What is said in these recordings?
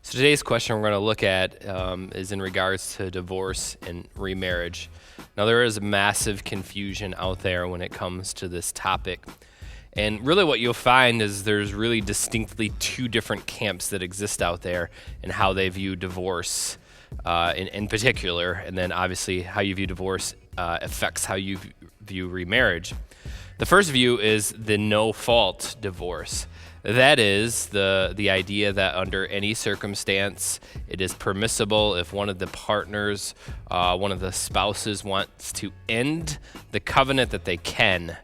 So today's question we're going to look at is in regards to divorce and remarriage. Now, there is massive confusion out there when it comes to this topic. And really what you'll find is there's really distinctly two different camps that exist out there and how they view divorce in particular. And then obviously how you view divorce affects how you view remarriage. The first view is the no-fault divorce. That is the idea that under any circumstance, it is permissible if one of the partners, one of the spouses wants to end the covenant that they can.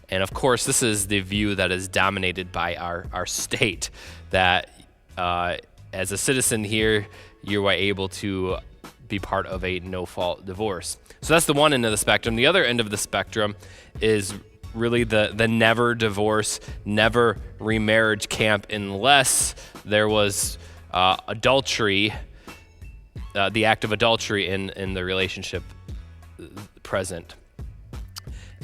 And of course, this is the view that is dominated by our state, that as a citizen here, you are able to be part of a no-fault divorce. So that's the one end of the spectrum. The other end of the spectrum is really the never divorce, never remarriage camp, unless there was adultery, the act of adultery in the relationship present.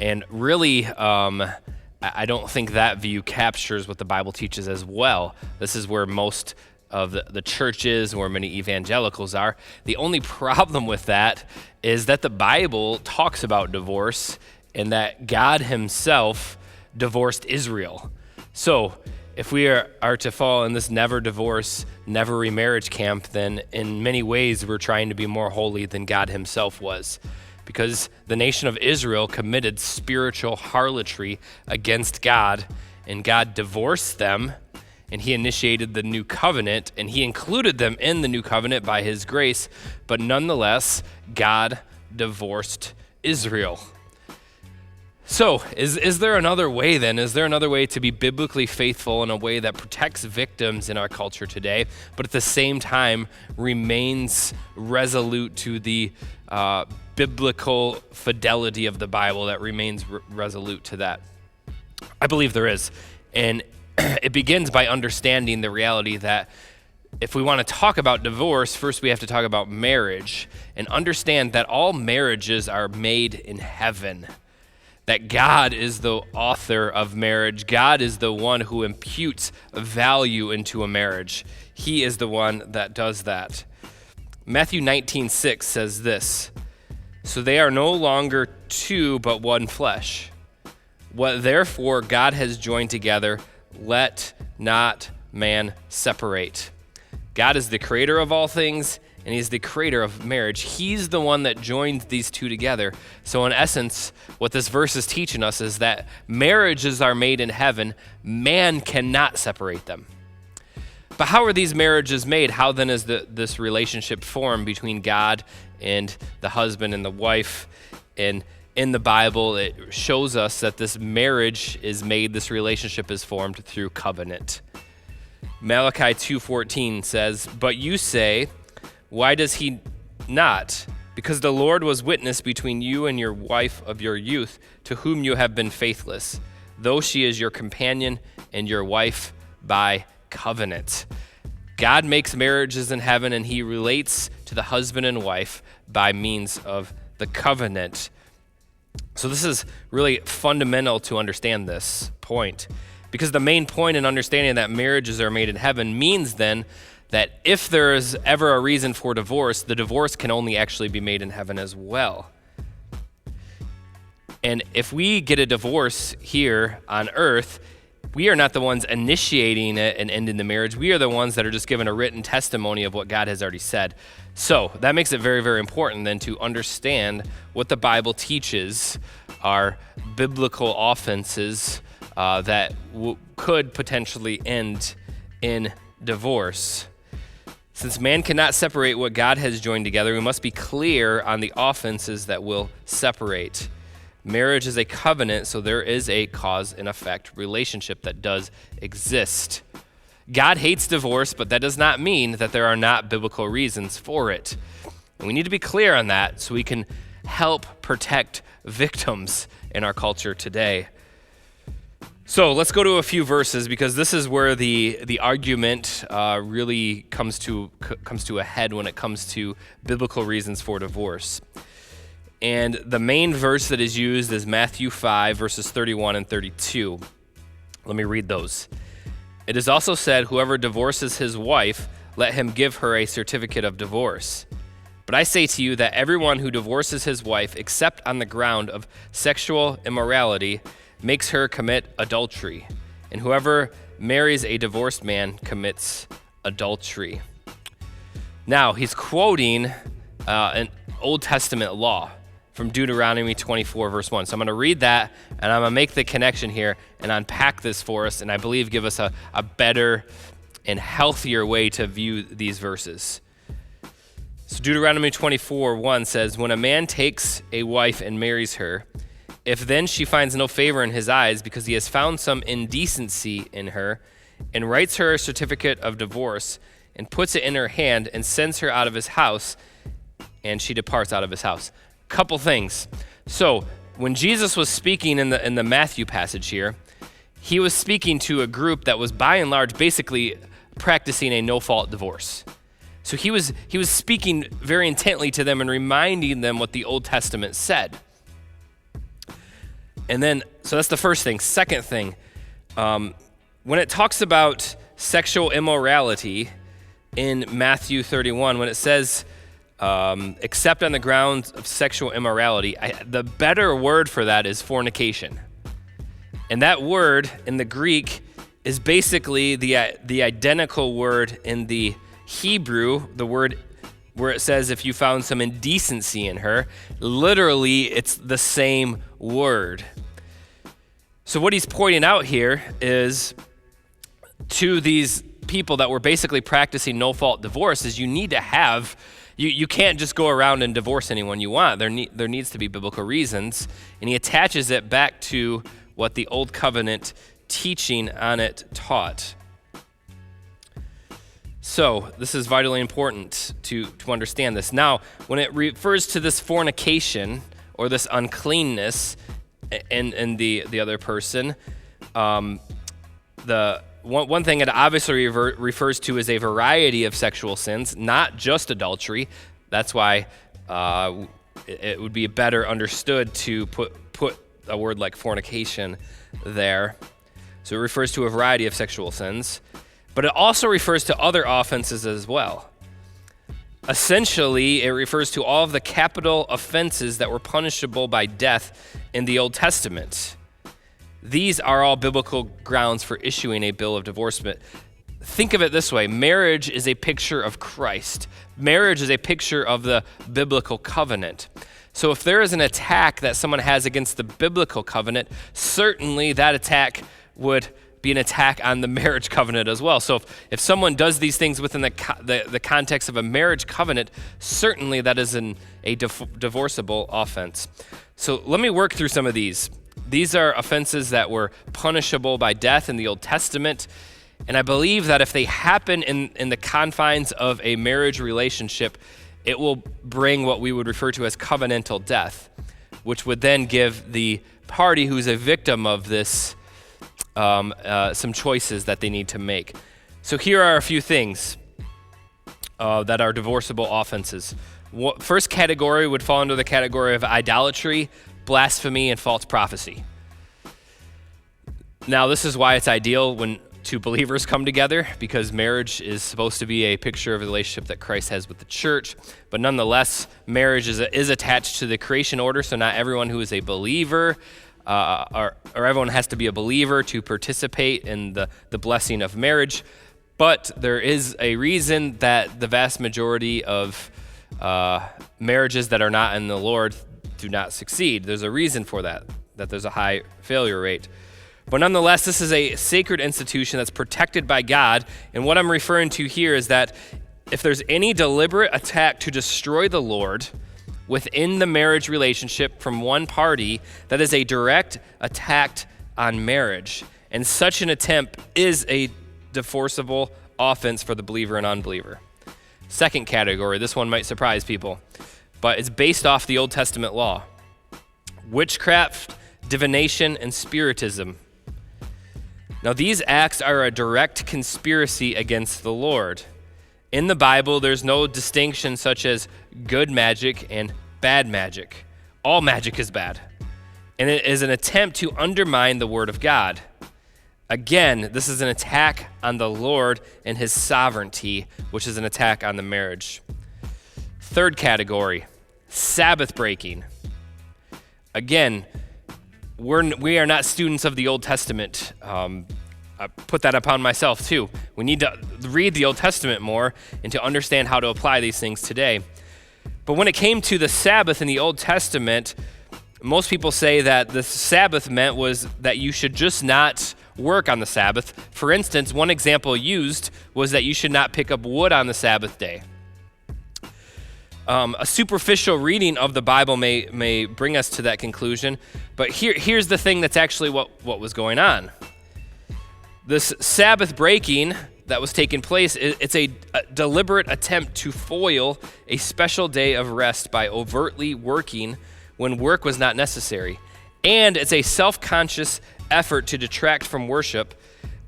And really, I don't think that view captures what the Bible teaches as well. This is where most of the churches, where many evangelicals are. The only problem with that is that the Bible talks about divorce and that God himself divorced Israel. So if we are to fall in this never divorce, never remarriage camp, then in many ways we're trying to be more holy than God himself was, because the nation of Israel committed spiritual harlotry against God, and God divorced them, and he initiated the new covenant, and he included them in the new covenant by his grace, but nonetheless, God divorced Israel. So, is there another way then? Is there another way to be biblically faithful in a way that protects victims in our culture today, but at the same time remains resolute to the biblical fidelity of the Bible, that remains resolute to that? I believe there is. And it begins by understanding the reality that if we want to talk about divorce, first we have to talk about marriage and understand that all marriages are made in heaven. That God is the author of marriage. God is the one who imputes value into a marriage. He is the one that does that. Matthew 19:6 says this: "So they are no longer two, but one flesh. What therefore God has joined together, let not man separate." God is the creator of all things, and he's the creator of marriage. He's the one that joined these two together. So in essence, what this verse is teaching us is that marriages are made in heaven. Man cannot separate them. But how are these marriages made? How then is this relationship formed between God and the husband and the wife? And in the Bible, it shows us that this marriage is made, this relationship is formed through covenant. Malachi 2:14 says, "But you say, why does he not? Because the Lord was witness between you and your wife of your youth, to whom you have been faithless, though she is your companion and your wife by covenant." God makes marriages in heaven, and he relates to the husband and wife by means of the covenant. So this is really fundamental to understand this point, because the main point in understanding that marriages are made in heaven means then that if there is ever a reason for divorce, the divorce can only actually be made in heaven as well. And if we get a divorce here on earth, we are not the ones initiating it and ending the marriage. We are the ones that are just given a written testimony of what God has already said. So that makes it very, very important then to understand what the Bible teaches are biblical offenses that could potentially end in divorce. Since man cannot separate what God has joined together, we must be clear on the offenses that will separate. Marriage is a covenant, so there is a cause and effect relationship that does exist. God hates divorce, but that does not mean that there are not biblical reasons for it. And we need to be clear on that so we can help protect victims in our culture today. So let's go to a few verses, because this is where the argument really comes to a head when it comes to biblical reasons for divorce. And the main verse that is used is Matthew 5, verses 31 and 32. Let me read those. "It is also said, whoever divorces his wife let him give her a certificate of divorce. But I say to you that everyone who divorces his wife except on the ground of sexual immorality makes her commit adultery, and whoever marries a divorced man commits adultery. Now, he's quoting an Old Testament law from Deuteronomy 24, verse 1. So I'm going to read that, and I'm going to make the connection here and unpack this for us, and I believe give us a better and healthier way to view these verses. So Deuteronomy 24:1 says, when a man takes a wife and marries her, if then she finds no favor in his eyes because he has found some indecency in her, and writes her a certificate of divorce and puts it in her hand and sends her out of his house, and she departs out of his house. Couple things. So when Jesus was speaking in the Matthew passage here, he was speaking to a group that was by and large basically practicing a no-fault divorce. So he was speaking very intently to them and reminding them what the Old Testament said. And then, so that's the first thing. Second thing, when it talks about sexual immorality in Matthew 31, when it says, except on the grounds of sexual immorality, the better word for that is fornication. And that word in the Greek is basically the identical word in the Hebrew, the word where it says if you found some indecency in her. Literally, it's the same word. So what he's pointing out here is to these people that were basically practicing no-fault divorce is you need to have, you can't just go around and divorce anyone you want. There needs to be biblical reasons. And he attaches it back to what the Old Covenant teaching on it taught. So this is vitally important to understand this. Now, when it refers to this fornication or this uncleanness in the other person, the one thing it obviously refers to is a variety of sexual sins, not just adultery. That's why it would be better understood to put a word like fornication there. So it refers to a variety of sexual sins, but it also refers to other offenses as well. Essentially, it refers to all of the capital offenses that were punishable by death in the Old Testament. These are all biblical grounds for issuing a bill of divorcement. Think of it this way. Marriage is a picture of Christ. Marriage is a picture of the biblical covenant. So if there is an attack that someone has against the biblical covenant, certainly that attack would be an attack on the marriage covenant as well. So if someone does these things within the context of a marriage covenant, certainly that is a divorceable offense. So let me work through some of these. These are offenses that were punishable by death in the Old Testament, and I believe that if they happen in the confines of a marriage relationship, it will bring what we would refer to as covenantal death, which would then give the party who's a victim of this some choices that they need to make. So here are a few things that are divorceable offenses. First category would fall under the category of idolatry, blasphemy, and false prophecy. Now, this is why it's ideal when two believers come together, because marriage is supposed to be a picture of the relationship that Christ has with the church. But nonetheless, marriage is attached to the creation order, so not everyone who is a believer or everyone has to be a believer to participate in the blessing of marriage. But there is a reason that the vast majority of marriages that are not in the Lord do not succeed. There's a reason for that there's a high failure rate. But nonetheless, this is a sacred institution that's protected by God. And what I'm referring to here is that if there's any deliberate attack to destroy the Lord within the marriage relationship from one party, that is a direct attack on marriage. And such an attempt is a divorceable offense for the believer and unbeliever. Second category, this one might surprise people, but it's based off the Old Testament law. Witchcraft, divination, and spiritism. Now, these acts are a direct conspiracy against the Lord. In the Bible, there's no distinction such as good magic and bad magic. All magic is bad, and it is an attempt to undermine the Word of God. Again, this is an attack on the Lord and his sovereignty, which is an attack on the marriage. Third category, Sabbath breaking. Again, we are not students of the Old Testament. I put that upon myself too. We need to read the Old Testament more and to understand how to apply these things today. But when it came to the Sabbath in the Old Testament, most people say that the Sabbath meant was that you should just not work on the Sabbath. For instance, one example used was that you should not pick up wood on the Sabbath day. A superficial reading of the Bible may bring us to that conclusion, but here's the thing that's actually what was going on. This Sabbath breaking that was taking place, it's a deliberate attempt to foil a special day of rest by overtly working when work was not necessary. And it's a self-conscious effort to detract from worship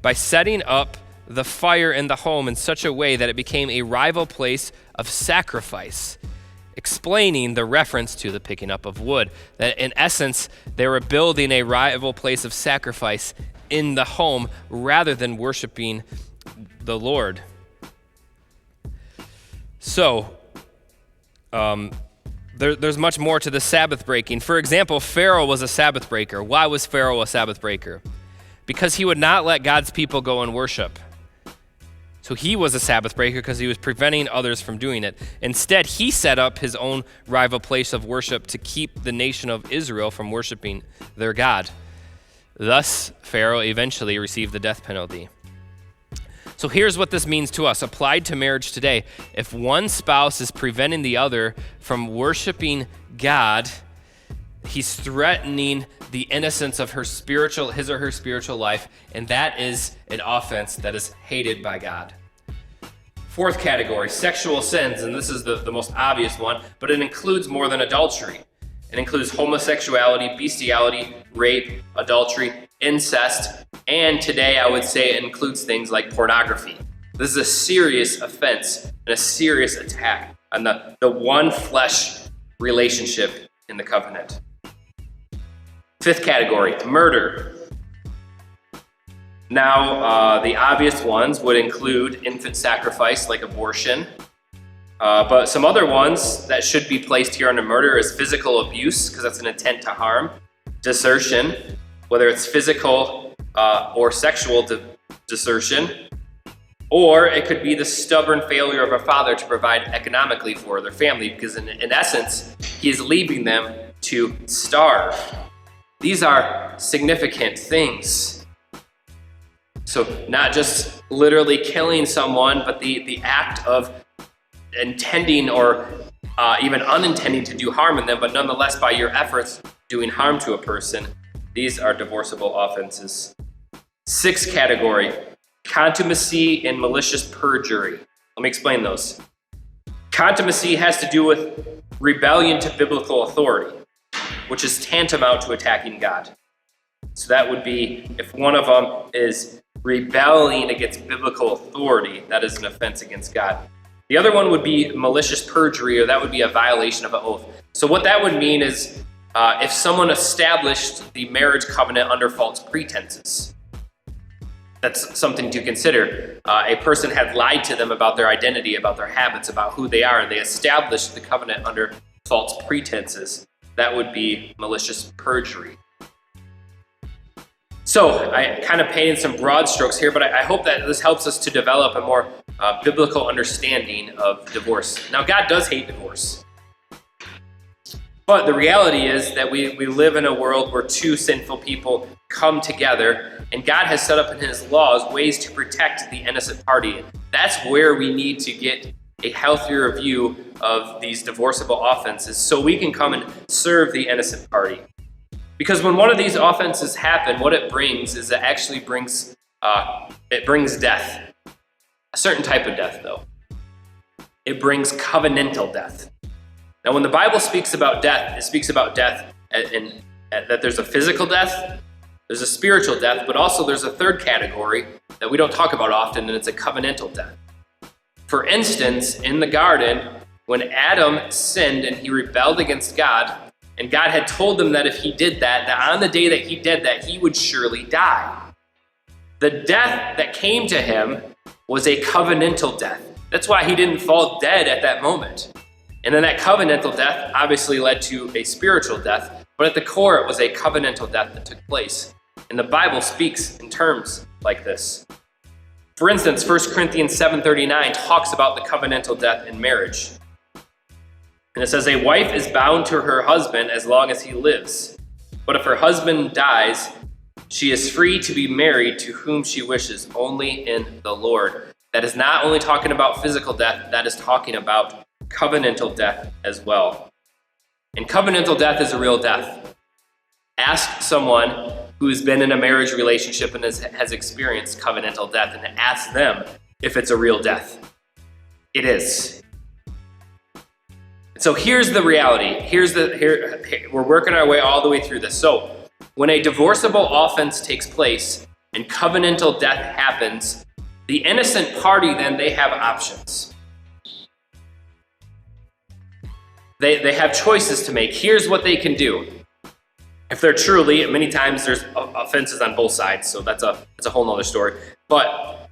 by setting up the fire in the home in such a way that it became a rival place of sacrifice, explaining the reference to the picking up of wood. That in essence, they were building a rival place of sacrifice in the home rather than worshiping the Lord. So, there's much more to the Sabbath breaking. For example, Pharaoh was a Sabbath breaker. Why was Pharaoh a Sabbath breaker? Because he would not let God's people go and worship. So he was a Sabbath breaker because he was preventing others from doing it. Instead, he set up his own rival place of worship to keep the nation of Israel from worshiping their God. Thus, Pharaoh eventually received the death penalty. So here's what this means to us, applied to marriage today. If one spouse is preventing the other from worshiping God, he's threatening the innocence of his or her spiritual life, and that is an offense that is hated by God. Fourth category, sexual sins, and this is the most obvious one, but it includes more than adultery. It includes homosexuality, bestiality, rape, adultery, incest, and today I would say it includes things like pornography. This is a serious offense and a serious attack on the one flesh relationship in the covenant. Fifth category, murder. Now, the obvious ones would include infant sacrifice like abortion, but some other ones that should be placed here under murder is physical abuse, because that's an intent to harm, desertion, whether it's physical or sexual desertion, or it could be the stubborn failure of a father to provide economically for their family, because in essence, he is leaving them to starve. These are significant things. So not just literally killing someone, but the act of intending or even unintending to do harm in them, but nonetheless by your efforts doing harm to a person. These are divorceable offenses. Sixth category, contumacy and malicious perjury. Let me explain those. Contumacy has to do with rebellion to biblical authority, which is tantamount to attacking God. So that would be if one of them is rebelling against biblical authority, that is an offense against God. The other one would be malicious perjury, or that would be a violation of an oath. So what that would mean is if someone established the marriage covenant under false pretenses. That's something to consider. A person had lied to them about their identity, about their habits, about who they are, and they established the covenant under false pretenses. That would be malicious perjury. So I kind of painted some broad strokes here, but I hope that this helps us to develop a more biblical understanding of divorce. Now, God does hate divorce. But the reality is that we live in a world where two sinful people come together, and God has set up in his laws ways to protect the innocent party. That's where we need to get a healthier view of these divorceable offenses so we can come and serve the innocent party. Because when one of these offenses happen, what it brings is it actually brings death. A certain type of death, though. It brings covenantal death. Now, when the Bible speaks about death, it speaks about death that there's a physical death, there's a spiritual death, but also there's a third category that we don't talk about often, and it's a covenantal death. For instance, in the garden, when Adam sinned and he rebelled against God, and God had told him that if he did that, that on the day that he did that, he would surely die. The death that came to him was a covenantal death. That's why he didn't fall dead at that moment. And then that covenantal death obviously led to a spiritual death, but at the core, it was a covenantal death that took place. And the Bible speaks in terms like this. For instance, 1 Corinthians 7:39 talks about the covenantal death in marriage. And it says, a wife is bound to her husband as long as he lives. But if her husband dies, she is free to be married to whom she wishes, only in the Lord. That is not only talking about physical death, that is talking about covenantal death as well. And covenantal death is a real death. Ask someone who's been in a marriage relationship and has experienced covenantal death, and ask them if it's a real death. It is. So here's the reality. We're working our way all the way through this. So when a divorceable offense takes place and covenantal death happens, the innocent party then, they have options. They have choices to make. Here's what they can do. If they're truly, many times there's offenses on both sides, so that's a whole nother story. But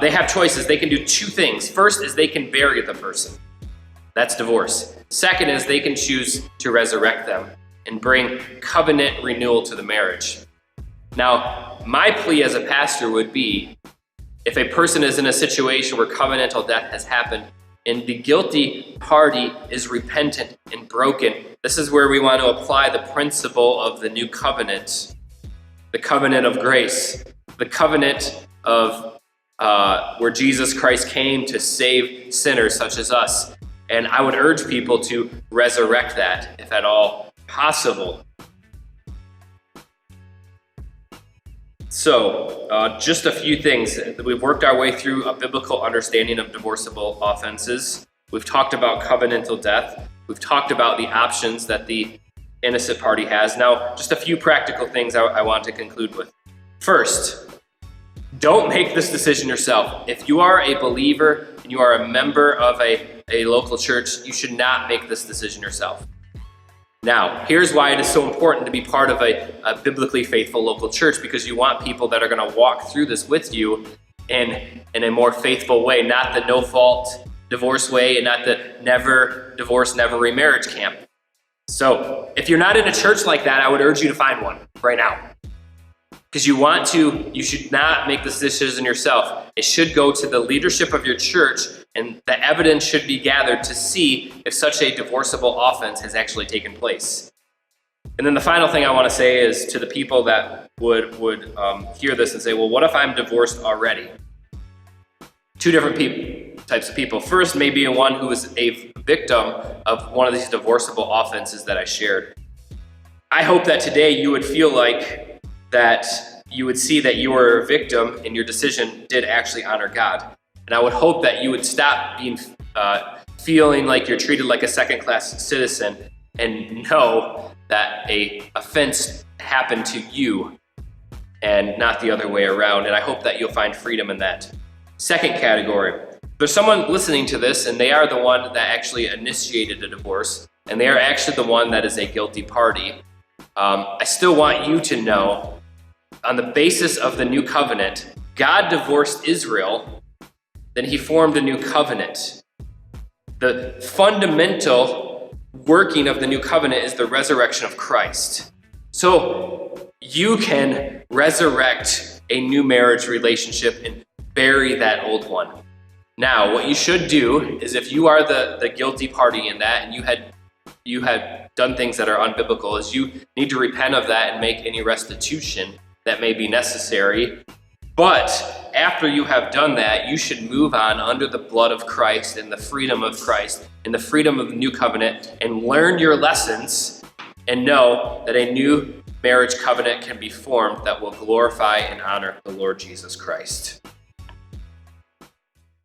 they have choices. They can do two things. First is they can bury the person. That's divorce. Second is they can choose to resurrect them and bring covenant renewal to the marriage. Now, my plea as a pastor would be, if a person is in a situation where covenantal death has happened and the guilty party is repentant and broken, this is where we want to apply the principle of the new covenant, the covenant of grace, the covenant of where Jesus Christ came to save sinners such as us. And I would urge people to resurrect that, if at all possible. So, just a few things. We've worked our way through a biblical understanding of divorceable offenses. We've talked about covenantal death. We've talked about the options that the innocent party has. Now, just a few practical things I want to conclude with. First, don't make this decision yourself. If you are a believer and you are a member of a local church, you should not make this decision yourself. Now, here's why it is so important to be part of a biblically faithful local church, because you want people that are going to walk through this with you in a more faithful way, not the no-fault divorce way and not the never divorce, never remarriage camp. So if you're not in a church like that, I would urge you to find one right now. Because you should not make this decision yourself. It should go to the leadership of your church, and the evidence should be gathered to see if such a divorceable offense has actually taken place. And then the final thing I want to say is to the people that would hear this and say, well, what if I'm divorced already? Two different types of people. First, maybe one who is a victim of one of these divorceable offenses that I shared. I hope that today you would feel like that you would see that you were a victim and your decision did actually honor God. And I would hope that you would stop feeling like you're treated like a second-class citizen and know that a offense happened to you and not the other way around. And I hope that you'll find freedom in that. Second category, there's someone listening to this and they are the one that actually initiated a divorce, and they are actually the one that is a guilty party. I still want you to know, on the basis of the new covenant, God divorced Israel, then he formed a new covenant. The fundamental working of the new covenant is the resurrection of Christ. So you can resurrect a new marriage relationship and bury that old one. Now, what you should do is, if you are the guilty party in that and you had done things that are unbiblical, is you need to repent of that and make any restitution that may be necessary. But after you have done that, you should move on under the blood of Christ and the freedom of Christ and the freedom of the new covenant, and learn your lessons and know that a new marriage covenant can be formed that will glorify and honor the Lord Jesus Christ.